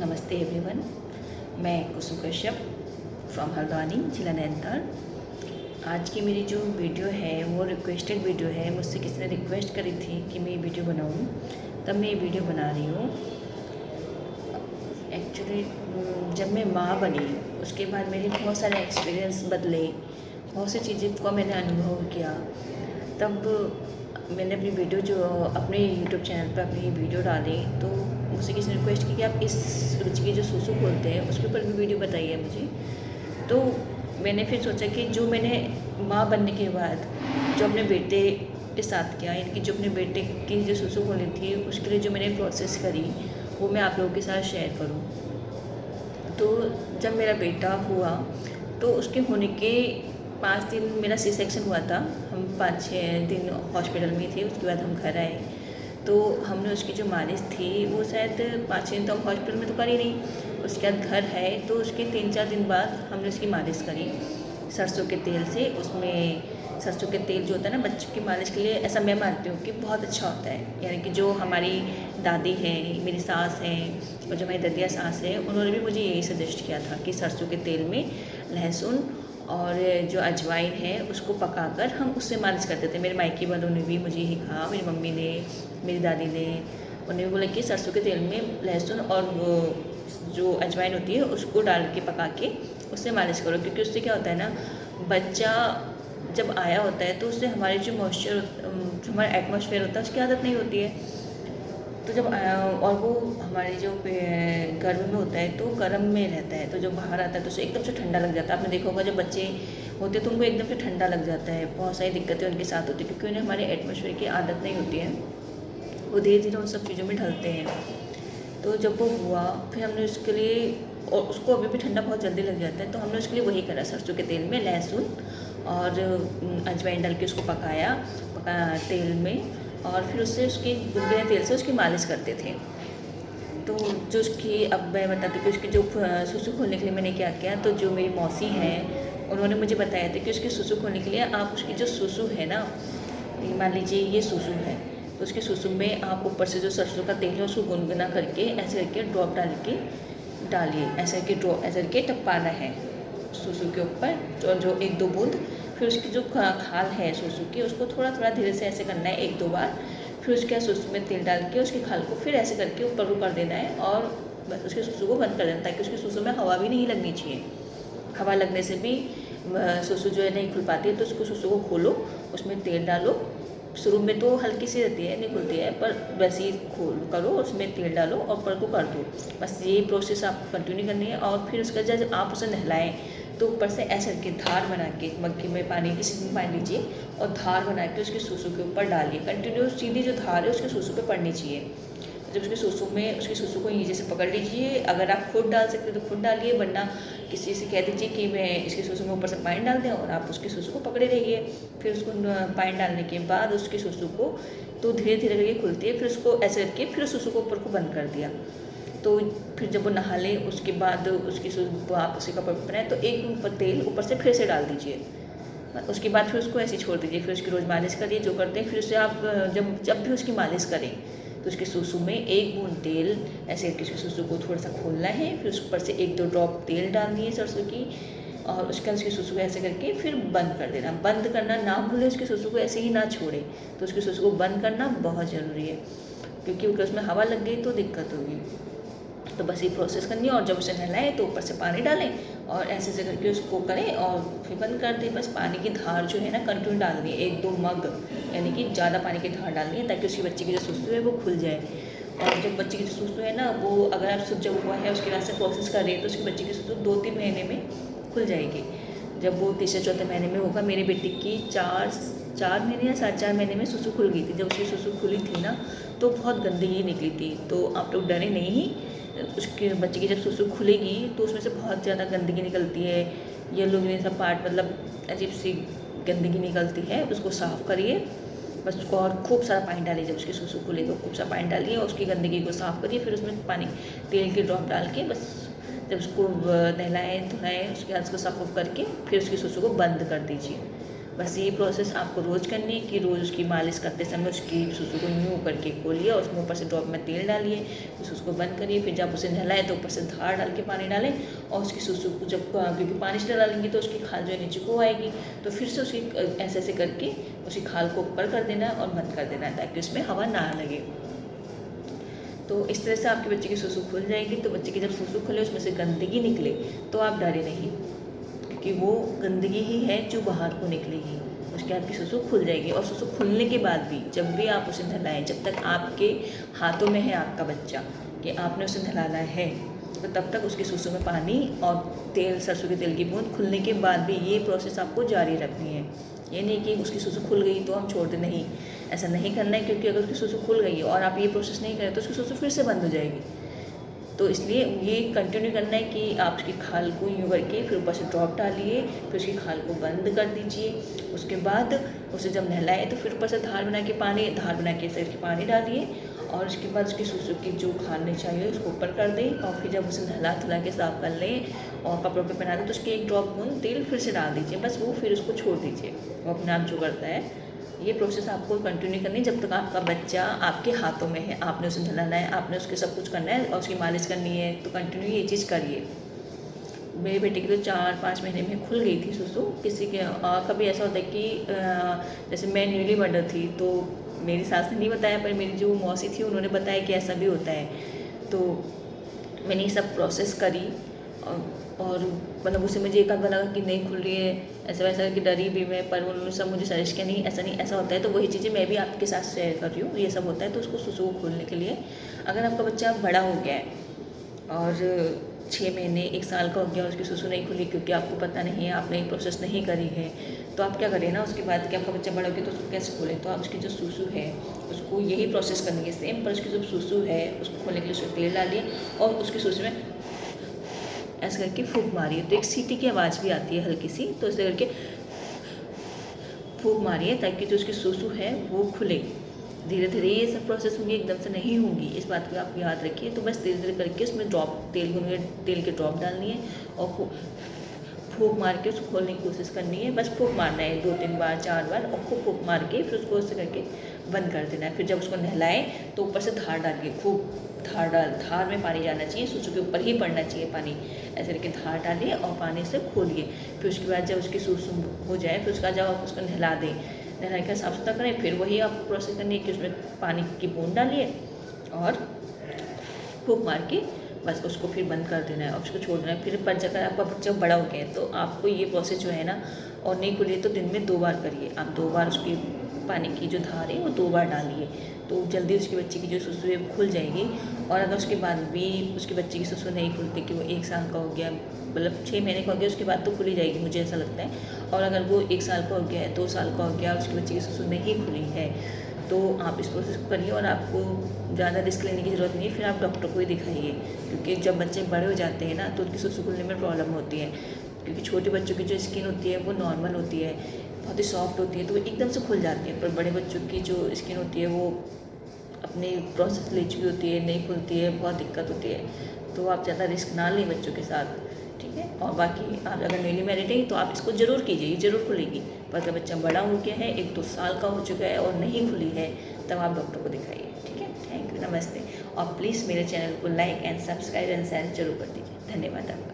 नमस्ते एवरीवन। मैं कुसुम कश्यप फ्रॉम हल्द्वानी, जिला नैनीताल। आज की मेरी जो वीडियो है वो रिक्वेस्टेड वीडियो है। मुझसे किसी ने रिक्वेस्ट करी थी कि मैं ये वीडियो बनाऊं, तब मैं ये वीडियो बना रही हूँ। एक्चुअली जब मैं माँ बनी उसके बाद मेरे बहुत सारे एक्सपीरियंस बदले, बहुत सी चीज़ें को मैंने अनुभव किया। तब मैंने अपनी वीडियो जो अपने यूट्यूब चैनल पर अपनी वीडियो डाली, तो मुझसे किसी ने रिक्वेस्ट की कि आप इस रुचि के जो सूसू खोलते हैं उसके ऊपर भी वीडियो बताइए मुझे। तो मैंने फिर सोचा कि जो मैंने माँ बनने के बाद जो अपने बेटे के साथ किया, यानी कि जो अपने बेटे की जो सूसू खोली थी उसके लिए जो मैंने प्रोसेस करी वो मैं आप लोगों के साथ शेयर करूँ। तो जब मेरा बेटा हुआ तो उसके होने के 5 दिन मेरा सी सेक्शन हुआ था। हम 5-6 दिन हॉस्पिटल में थे, उसके बाद हम घर आए। तो हमने उसकी जो मालिश थी वो शायद 5-6 दिन तो हम हॉस्पिटल में तो करी नहीं। उसके बाद घर है तो उसके 3-4 दिन बाद हमने उसकी मालिश करी सरसों के तेल से। उसमें सरसों के तेल जो होता है ना बच्चों की मालिश के लिए, ऐसा मैं मानती हूँ कि बहुत अच्छा होता है। यानी कि जो हमारी दादी है, मेरी सास है और जो हमारी ददिया सास है, उन्होंने भी मुझे यही सजेस्ट किया था कि सरसों के तेल में लहसुन और जो अजवाइन है उसको पकाकर हम उससे मालिश करते थे। मेरे मायके वालों ने भी मुझे यही कहा, मेरी मम्मी ने, मेरी दादी ने, उन्होंने भी बोला कि सरसों के तेल में लहसुन और जो अजवाइन होती है उसको डाल के पका के उससे मालिश करो। क्योंकि उससे क्या होता है ना, बच्चा जब आया होता है तो उससे हमारे जो मॉइस्चर, जो हमारा एटमॉस्फेयर होता है उसकी आदत नहीं होती है। तो जब और वो हमारे जो गर्भ में होता है तो गर्म में रहता है, तो जब बाहर आता है तो उसे एकदम से ठंडा लग जाता है। आपने देखा होगा जब बच्चे होते हैं तो उनको एकदम से ठंडा लग जाता है। बहुत सारी दिक्कतें उनके साथ होती है क्योंकि उन्हें हमारे एटमॉस्फेयर की आदत नहीं होती है। वो धीरे धीरे उन सब चीज़ों में ढलते हैं। तो जब वो हुआ फिर हमने उसके लिए, और उसको अभी भी ठंडा बहुत जल्दी लग जाता है, तो हमने उसके लिए वही करा, सरसों के तेल में लहसुन और अजवाइन डाल के उसको पकाया तेल में, और फिर उससे उसकी गुनगुने तेल से उसकी मालिश करते थे। तो जो उसकी, अब मैं बताती हूँ कि उसकी जो सूसू खोलने के लिए मैंने क्या किया। तो जो मेरी मौसी हैं उन्होंने मुझे बताया था कि उसकी सूसू खोलने के लिए आप उसकी जो सूसू है ना, मान लीजिए ये सूसू है, तो उसके सूसू में आप ऊपर से जो सरसों का तेल है उसको गुनगुना करके ऐसे करके ड्रॉप डाल के डालिए, ऐसे करके ड्रॉप ऐसे करके टपकाना है सूसू के ऊपर जो 1-2 बूंद। फिर उसकी जो खाल है सूसू की उसको थोड़ा थोड़ा धीरे से ऐसे करना है 1-2 बार। फिर उसके बाद सूसू में तेल डाल के उसकी खाल को फिर ऐसे करके ऊपर को कर देना है और बस उसके सूसू को बंद कर देना, ताकि उसके सूसू में हवा भी नहीं लगनी चाहिए। हवा लगने से भी सूसू जो है नहीं खुल पाती है। तो उसको सूसू को खोलो, उसमें तेल डालो। शुरू में तो हल्की सी रहती है, नहीं खुलती है, पर वैसे ही खोल करो, उसमें तेल डालो और ऊपर को कर दो। बस ये प्रोसेस आप कंटिन्यू करनी है। और फिर उसका जब आप उसे नहलाएं तो ऊपर से ऐसे करके धार बना के मग्गे में पानी, किसी में पानी लीजिए और धार बना के उसके सूसू के ऊपर डालिए। कंटिन्यू सीधी जो धार है उसके सूसू पे पड़नी चाहिए। जब उसके सूसू में, उसके सूसू को नीचे से पकड़ लीजिए। अगर आप खुद डाल सकते तो खुद डालिए, वरना किसी से कह दीजिए कि मैं इसके सूसू में ऊपर से पानी डाल दें और आप उसके सूसू को पकड़े रहिए। फिर उसको पानी डालने के बाद उसके सूसू को तो धीरे धीरे करके खुलती है। फिर उसको ऐसे करके फिर सूसू को ऊपर को बंद कर दिया। तो फिर जब वो नहा ले उसके बाद उसकी आप उसके कपड़े पर बनाए तो एक ऊपर तेल ऊपर से फिर से डाल दीजिए। उसके बाद फिर उसको ऐसे छोड़ दीजिए। फिर उसकी रोज़ मालिश करिए जो करते हैं। फिर उससे आप जब भी उसकी मालिश करें तो उसके सूसू में 1 बूंद तेल ऐसे करके उसके सूसू को थोड़ा सा खोलना है। फिर उस ऊपर से 1-2 ड्रॉप तेल डालनी है सरसों की, और उसके बाद उसके सूसू को ऐसे करके फिर बंद कर देना। बंद करना ना भूलें, उसके सूसू को ऐसे ही ना छोड़े। तो उसके सूसू को बंद करना बहुत ज़रूरी है, क्योंकि अगर उसमें हवा लग गई तो दिक्कत होगी। तो बस ये प्रोसेस करनी है। और जब उसे नहलाएं तो ऊपर से पानी डालें और ऐसे ऐसे करके उसको करें और फिर बंद कर दें। बस पानी की धार जो है ना कंटिन्यू डालनी है, 1-2 मग, यानी कि ज़्यादा पानी की धार डालनी है, ताकि उसकी बच्चे की जो सूसू है वो खुल जाए। और जब बच्चे की जो सूसू है ना, वो अगर आप सूजा हुआ है उसके बाद से प्रोसेस कर रही है तो उसकी बच्चे की सूसू 2-3 महीने में खुल जाएगी। जब वो 3-4 महीने में होगा, मेरी बेटी की 4 महीने या 4.5 महीने में सूसू खुल गई थी। जब उसकी सूसू खुली थी ना तो बहुत गंदगी निकली थी। तो आप लोग डरे नहीं, उसके बच्चे की जब सूसू खुलेगी तो उसमें से बहुत ज़्यादा गंदगी निकलती है, येलो ग्रीन सा पार्ट, मतलब अजीब सी गंदगी निकलती है। उसको साफ़ करिए बस उसको, और खूब सारा पानी डालिए। जब उसकी सूसू खुले तो खूब सारा पानी डालिए और उसकी गंदगी को साफ़ करिए। फिर उसमें पानी, तेल के ड्रॉप डाल के बस जब उसको नहलाएँ धुलाएँ उसके बाद उसको साफ ऑफ करके फिर उसकी सूसू को बंद कर दीजिए। बस ये प्रोसेस आपको रोज़ करनी है कि रोज़ उसकी मालिश करते समय उसकी सुसु को यूँ करके खोलिए और उसमें ऊपर से ड्रॉप में तेल डालिए, फिर उसको बंद करिए। फिर जब उसे नहलाए तो ऊपर से धार डाल के पानी डालें और उसकी सुसु को जब क्योंकि पानी से डालेंगे तो उसकी खाल जो है नीचे को आएगी, तो फिर से उसकी ऐसे ऐसे करके उसकी खाल को ऊपर कर देना है और बंद कर देना है ताकि उसमें हवा ना लगे। तो इस तरह से आपके बच्चे की सुसु खुल जाएगी। तो बच्चे की जब सुसु खुले उसमें से गंदगी निकले तो आप डरे नहीं, क्योंकि वो गंदगी ही है जो बाहर को निकलेगी। उसके आपकी सुसु खुल जाएगी। और सुसु खुलने के बाद भी जब भी आप उसे नहलाएं, जब तक आपके हाथों में है आपका बच्चा कि आपने उसे नहलाना है, तो तब तक उसकी सुसु में पानी और तेल, सरसों के तेल की बूंद खुलने के बाद भी ये प्रोसेस आपको जारी रखनी है। ये नहीं कि उसकी सुसु खुल गई तो हम छोड़ दें, नहीं, ऐसा नहीं करना है। क्योंकि अगर उसकी सुसु खुल गई और आप ये प्रोसेस नहीं करें तो उसकी सुसु फिर से बंद हो जाएगी। तो इसलिए ये कंटिन्यू करना है कि आप उसकी खाल को यूँ करके फिर ऊपर से ड्रॉप डालिए, फिर उसकी खाल को बंद कर दीजिए। उसके बाद उसे जब नहलाए तो फिर ऊपर से धार बना के सिर के पानी डालिए और उसके बाद उसकी सुसु की जो खाल नहीं चाहिए उसको ऊपर कर दें। और फिर जब उसे नहला धुला के साफ कर लें और कपड़ों पे पहना दें तो उसके एक ड्रॉप बूंद तेल फिर से डाल दीजिए। बस वो फिर उसको छोड़ दीजिए, वो अपने आप जो करता है। ये प्रोसेस आपको कंटिन्यू करनी है जब तक आपका बच्चा आपके हाथों में है। आपने उसे नहलाना है, आपने उसके सब कुछ करना है और उसकी मालिश करनी है, तो कंटिन्यू ये चीज़ करिए। मेरे बेटे की तो 4-5 महीने में खुल गई थी सुसु। किसी के कभी ऐसा होता है कि जैसे मैं न्यूली मदर थी तो मेरी सास ने नहीं बताया, पर मेरी जो मौसी थी उन्होंने बताया कि ऐसा भी होता है। तो मैंने ये सब प्रोसेस करी और मतलब उससे मुझे एक आध बार लगा कि नहीं खुल रही है, ऐसा वैसा कि डरी भी मैं, पर उन्होंने सब मुझे सजेस्ट किया नहीं ऐसा होता है। तो वही चीज़ें मैं भी आपके साथ शेयर कर रही हूँ। ये सब होता है तो उसको सुसु को खोलने के लिए, अगर आपका बच्चा बड़ा हो गया है और 6 महीने 1 साल का हो गया और उसकी सुसु नहीं खुली क्योंकि आपको पता नहीं है, आपने ये प्रोसेस नहीं करी है, तो आप क्या करें ना, उसके बाद कि आपका बच्चा बड़ा हो गया तो उसको कैसे खोलें। तो आप उसकी जो सुसु है उसको यही प्रोसेस करनी है सेम, पर उसकी जो सुसु है उसको खोलने के लिए उसको तेल डालिए और उसकी सुसु में ऐसे करके फूंक मारिए। तो एक सीटी की आवाज़ भी आती है हल्की सी, तो ऐसे करके फूंक मारिए ताकि जो उसकी सुसु है वो खुले। धीरे धीरे ये सब प्रोसेस होंगी, एकदम से नहीं होंगी, इस बात को आप याद रखिए। तो बस धीरे धीरे करके उसमें तेल के ड्रॉप डालनी है और फूंक मार के उसको खोलने की कोशिश करनी है। बस फूंक मारना है 2-3 बार 4 बार और खूब फूंक मार के फिर उसको ऐसे करके बंद कर देना है। फिर जब उसको नहलाए तो ऊपर से धार डालिए, खूब धार में पानी जाना चाहिए, सुसु के ऊपर ही पड़ना चाहिए पानी। ऐसे करके धार डालिए और पानी से खोलिए। फिर उसके बाद जब उसकी सुसु हो जाए फिर उसका जब आप उसको नहला दें, नहला के साफ सुथरा करें, फिर वही आपको प्रोसेस करनी है कि उसमें पानी की बूंद डालिए और फूंक मार के बस उसको फिर बंद कर देना है और उसको छोड़ देना है। फिर पर अगर आपका बच्चा बड़ा हो गया है तो आपको ये प्रोसेस जो है ना, और नहीं खुली तो दिन में 2 बार करिए। आप 2 बार उसकी पानी की जो धार है वो 2 बार डालिए, तो जल्दी उसके बच्चे की जो सुसु है वो खुल जाएगी। और अगर उसके बाद भी उसके बच्चे की सुसु नहीं खुलती कि वो 1 साल का हो गया, मतलब 6 महीने का हो गया, उसके बाद तो खुली जाएगी, मुझे ऐसा लगता है। और अगर वो 1 साल का हो गया है, 2 साल का हो गया, उसके बच्चे की सुसु नहीं खुली है, तो आप इस प्रोसेस को करिए और आपको ज़्यादा रिस्क लेने की ज़रूरत नहीं है। फिर आप डॉक्टर को ही दिखाइए, क्योंकि जब बच्चे बड़े हो जाते हैं ना तो उनकी सुसु खुलने में प्रॉब्लम होती है। क्योंकि छोटे बच्चों की जो स्किन होती है वो नॉर्मल होती है, बहुत ही सॉफ्ट होती है, तो वो एकदम से खुल जाती है। पर बड़े बच्चों की जो स्किन होती है वो अपनी प्रोसेस ले चुकी होती है, नहीं खुलती है, बहुत दिक्कत होती है। तो आप ज़्यादा रिस्क ना लें बच्चों के साथ, ठीक है। और बाकी आप अगर न्यूली मैरिड है तो आप इसको ज़रूर कीजिए, ये ज़रूर खुलेगी। पर अगर बच्चा बड़ा हो गया है, 1-2 साल का हो चुका है और नहीं खुली है, तब आप डॉक्टर को दिखाइए, ठीक है। थैंक यू, नमस्ते। और प्लीज़ मेरे चैनल को like and subscribe and share जरूर कर दीजिए। धन्यवाद आपका।